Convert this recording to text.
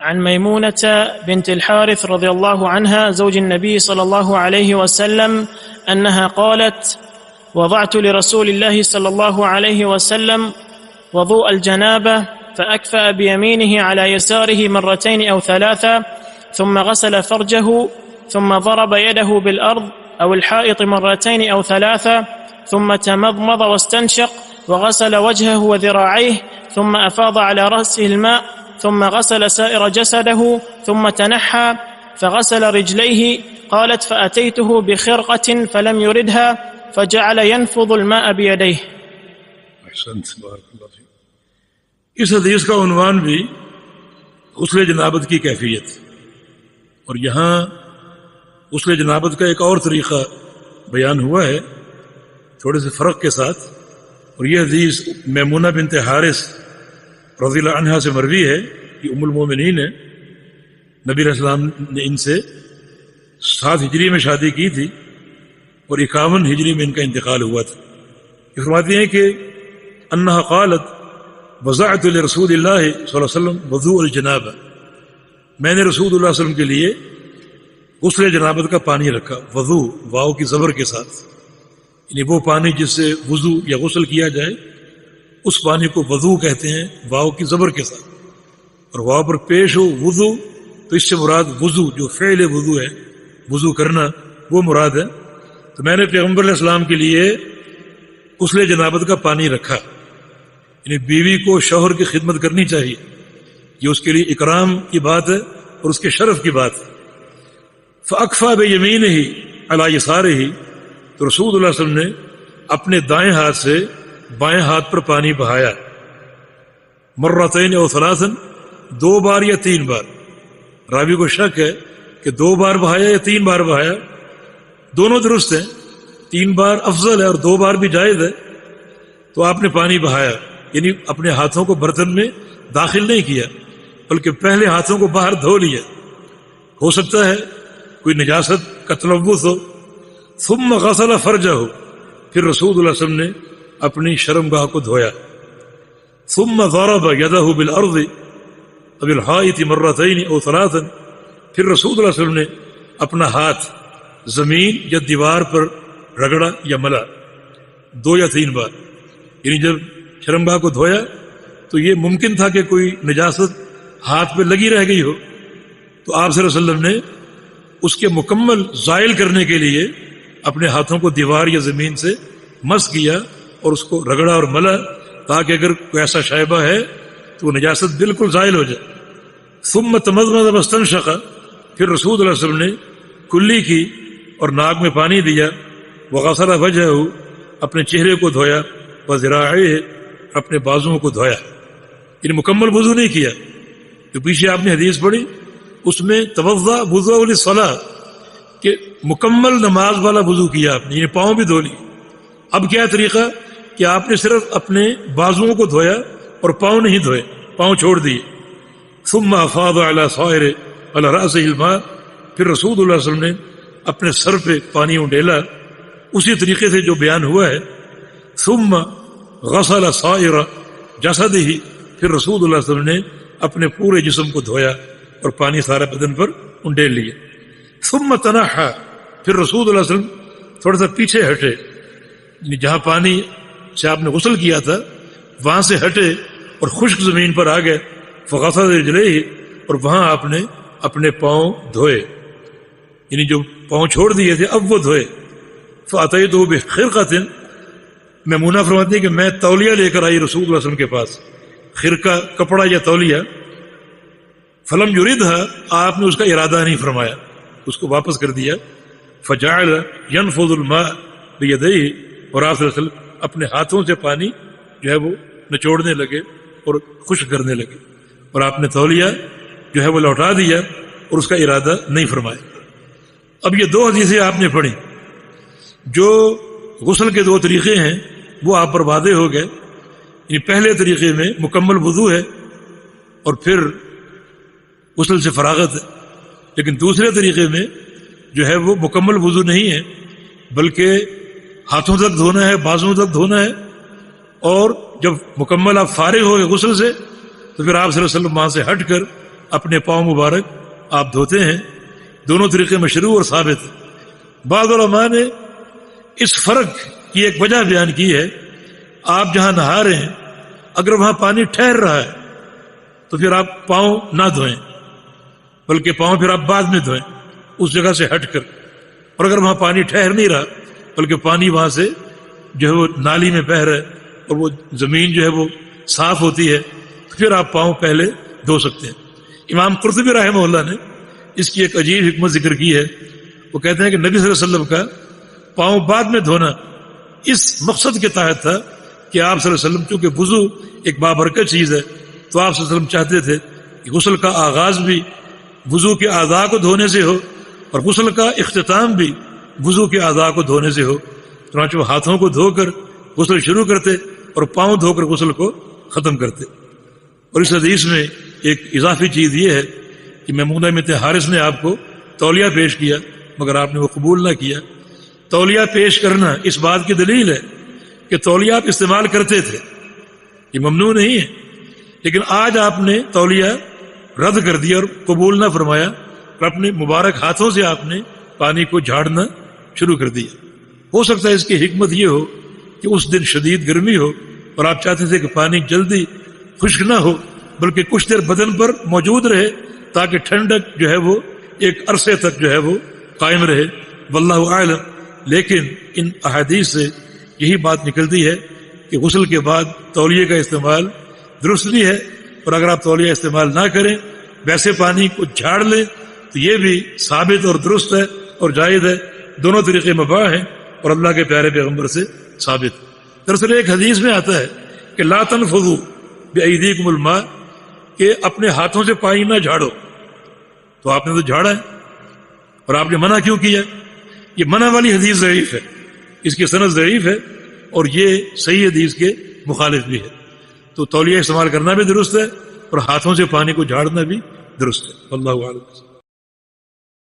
عن ميمونة بنت الحارث رضي الله عنها زوج النبي صلى الله عليه وسلم أنها قالت: وضعت لرسول الله صلى الله عليه وسلم وضوء الجنابة فأكفأ بيمينه على يساره مرتين أو ثلاثة ثم غسل فرجه ثم ضرب يده بالأرض أو الحائط مرتين أو ثلاثة ثم تمضمض واستنشق وغسل وجهه وذراعيه ثم أفاض على رأسه الماء ثم غسل سائر جسده ثم تنحى فغسل رجليه. قالت: فأتيته بخرقة فلم يردها فجعل ينفض الماء بيديه. احسنت، بارک اللہ فیک۔ اس حدیث کا عنوان بھی غسل جنابت کی کیفیت، اور یہاں غسل جنابت کا ایک اور طریقہ بیان ہوا ہے تھوڑے سے فرق کے ساتھ، اور یہ حدیث میمونہ بنت حارث رضی اللہ عنہا سے مروی ہے، یہ ام المومنین ہے، نبی علیہ السلام نے ان سے 7 ہجری میں شادی کی تھی اور 51 ہجری میں ان کا انتقال ہوا تھا۔ یہ فرماتی ہیں کہ انہا قالت: وضعت لرسول اللہ صلی اللہ علیہ وسلم وضوء الجنابہ، میں نے رسول اللہ صلی اللہ علیہ وسلم کے لیے غسل جنابت کا پانی رکھا، وضوء واو کی زبر کے ساتھ، یعنی وہ پانی جس سے وضو یا غسل کیا جائے اس پانی کو وضو کہتے ہیں، واو کی زبر کے ساتھ، اور واو پر پیش ہو وضو تو اس سے مراد وضو جو فعل وضو ہے، وضو کرنا، وہ مراد ہے۔ تو میں نے پیغمبر علیہ السلام کے لیے غسل جنابت کا پانی رکھا، یعنی بیوی کو شوہر کی خدمت کرنی چاہیے، یہ اس کے لیے اکرام کی بات ہے اور اس کے شرف کی بات ہے۔ فَأَكْفَى بِيَمِينِهِ عَلَى يَسَارِهِ، تو رسول اللہ صلی اللہ علیہ وسلم نے اپنے دائیں ہاتھ سے بائیں ہاتھ پر پانی بہایا، مرتين او ثلاثا، 2 بار یا 3 بار، راوی کو شک ہے کہ 2 بار بہایا یا 3 بار بہایا، دونوں درست ہیں، 3 بار افضل ہے اور 2 بار بھی جائز ہے۔ تو آپ نے پانی بہایا، یعنی اپنے ہاتھوں کو برتن میں داخل نہیں کیا بلکہ پہلے ہاتھوں کو باہر دھو لیا، ہو سکتا ہے کوئی نجاست کا تلوث ہو۔ ثم غسل فرجہ، پھر رسول اللہ صلی اللہ علیہ وسلم نے اپنی شرمگاہ کو دھویا۔ ثم ضرب یدہ بالارض او بالحائط مرتين او ثلاثا، پھر رسول اللہ صلی اللہ علیہ وسلم نے اپنا ہاتھ زمین یا دیوار پر رگڑا یا ملا 2 یا 3 بار، یعنی جب شرمگاہ کو دھویا تو یہ ممکن تھا کہ کوئی نجاست ہاتھ پہ لگی رہ گئی ہو، تو آپ صلی اللہ علیہ وسلم نے اس کے مکمل زائل کرنے کے لیے اپنے ہاتھوں کو دیوار یا زمین سے مس کیا اور اس کو رگڑا اور ملا، تاکہ اگر کوئی ایسا شائبہ ہے تو وہ نجاست بالکل زائل ہو جائے۔ ثم تمضمض واستنشق، پھر رسول اللہ صلی اللہ علیہ وسلم نے کلی کی اور ناک میں پانی دیا، وغسل وجہہ، اپنے چہرے کو دھویا، وذراعیہ، اپنے بازوؤں کو دھویا، یعنی مکمل وضو نہیں کیا۔ جو پیچھے آپ نے حدیث پڑھی اس میں توضأ وضوء للصلاۃ، کہ مکمل نماز والا وضو کیا آپ نے، یعنی پاؤں بھی دھو لی۔ اب کیا طریقہ کہ آپ نے صرف اپنے بازوؤں کو دھویا اور پاؤں نہیں دھوئے، پاؤں چھوڑ دیے۔ ثم افاض على صائر على رأسه الماء، پھر رسول اللہ صلی اللہ علیہ وسلم نے اپنے سر پہ پانی اونڈیلا، اسی طریقے سے جو بیان ہوا ہے۔ ثم غسل سائر جسدہ، پھر رسول اللہ صلی اللہ علیہ وسلم نے اپنے پورے جسم کو دھویا اور پانی سارا بدن پر انڈیل لیا۔ ثم تنحى، پھر رسول اللہ صلی اللہ علیہ وسلم تھوڑا سا پیچھے ہٹے، یعنی جہاں پانی سے آپ نے غسل کیا تھا وہاں سے ہٹے اور خشک زمین پر آ گئے۔ فغسل رجليه، اور وہاں آپ نے اپنے پاؤں دھوئے، یعنی جو پاؤں چھوڑ دیے تھے اب وہ دھوئے۔ فأتيته بخرقة، میمونہ فرماتی ہے کہ میں تولیہ لے کر آئی رسول اللہ صلی اللہ علیہ وسلم کے پاس، خرقہ کپڑا یا تولیہ۔ فلم يردها، آپ نے اس کا ارادہ نہیں فرمایا، اس کو واپس کر دیا۔ فجعل ينفض الماء بيديه، اور آپ صلی اللہ علیہ وسلم اپنے ہاتھوں سے پانی جو ہے وہ نچوڑنے لگے اور خشک کرنے لگے، اور آپ نے تولیہ جو ہے وہ لوٹا دیا اور اس کا ارادہ نہیں فرمایا۔ اب یہ 2 حدیثیں آپ نے پڑھی، جو غسل کے 2 طریقے ہیں وہ آپ پر واضح ہو گئے۔ یعنی پہلے طریقے میں مکمل وضو ہے اور پھر غسل سے فراغت ہے، لیکن دوسرے طریقے میں جو ہے وہ مکمل وضو نہیں ہے بلکہ ہاتھوں تک دھونا ہے، بازوؤں تک دھونا ہے، اور جب مکمل آپ فارغ ہو گئے غسل سے تو پھر آپ صلی اللہ علیہ وسلم وہاں سے ہٹ کر اپنے پاؤں مبارک آپ دھوتے ہیں. دونوں طریقے مشروع اور ثابت ہیں. بعض علماء نے اس فرق کی ایک وجہ بیان کی ہے. آپ جہاں نہا رہے ہیں اگر وہاں پانی ٹھہر رہا ہے تو پھر آپ پاؤں نہ دھوئیں، بلکہ پاؤں پھر آپ بعد میں دھوئیں اس جگہ سے ہٹ کر. اور اگر وہاں پانی ٹھہر نہیں رہا بلکہ پانی وہاں سے جو ہے وہ نالی میں بہہ رہا ہے اور وہ زمین جو ہے وہ صاف ہوتی ہے تو پھر آپ پاؤں پہلے دھو سکتے ہیں. امام قرطبی رحمہ اللہ نے اس کی ایک عجیب حکمت ذکر کی ہے. وہ کہتے ہیں کہ نبی صلی اللہ علیہ وسلم کا پاؤں بعد میں دھونا اس مقصد کے تحت تھا کہ آپ صلی اللہ علیہ وسلم چونکہ وضو ایک بابرکت چیز ہے تو آپ صلی اللہ علیہ وسلم چاہتے تھے کہ غسل کا آغاز بھی وضو کے اعضاء کو دھونے سے ہو اور غسل کا اختتام بھی وضو کے اعضاء کو دھونے سے ہو. چنانچہ وہ ہاتھوں کو دھو کر غسل شروع کرتے اور پاؤں دھو کر غسل کو ختم کرتے. اور اس حدیث میں ایک اضافی چیز یہ ہے کہ میمونہ بنت حارث نے آپ کو تولیہ پیش کیا مگر آپ نے وہ قبول نہ کیا. تولیہ پیش کرنا اس بات کی دلیل ہے کہ تولیہ آپ استعمال کرتے تھے، یہ ممنوع نہیں ہے، لیکن آج آپ نے تولیہ رد کر دیا اور قبول نہ فرمایا اور اپنے مبارک ہاتھوں سے آپ نے پانی کو جھاڑنا شروع کر دیا. ہو سکتا ہے اس کی حکمت یہ ہو کہ اس دن شدید گرمی ہو اور آپ چاہتے تھے کہ پانی جلدی خشک نہ ہو بلکہ کچھ دیر بدن پر موجود رہے تاکہ ٹھنڈک جو ہے وہ ایک عرصے تک جو ہے وہ قائم رہے. واللہ اعلم. لیکن ان احادیث سے یہی بات نکلتی ہے کہ غسل کے بعد تولیے کا استعمال درست بھی ہے، اور اگر آپ تولیہ استعمال نہ کریں ویسے پانی کو جھاڑ لیں تو یہ بھی ثابت اور درست ہے اور جائز ہے. دونوں طریقے مباح ہیں اور اللہ کے پیارے پیغمبر سے ثابت. دراصل ایک حدیث میں آتا ہے کہ لا تنفضوا بأیدیکم الماء، کہ اپنے ہاتھوں سے پانی نہ جھاڑو. تو آپ نے تو جھاڑا ہے اور آپ نے منع کیوں کیا؟ یہ منع والی حدیث ضعیف ہے، اس کی سند ضعیف ہے اور یہ صحیح حدیث کے مخالف بھی ہے. تو تولیہ استعمال کرنا بھی درست ہے اور ہاتھوں سے پانی کو جھاڑنا بھی درست ہے. اللہ اعلم.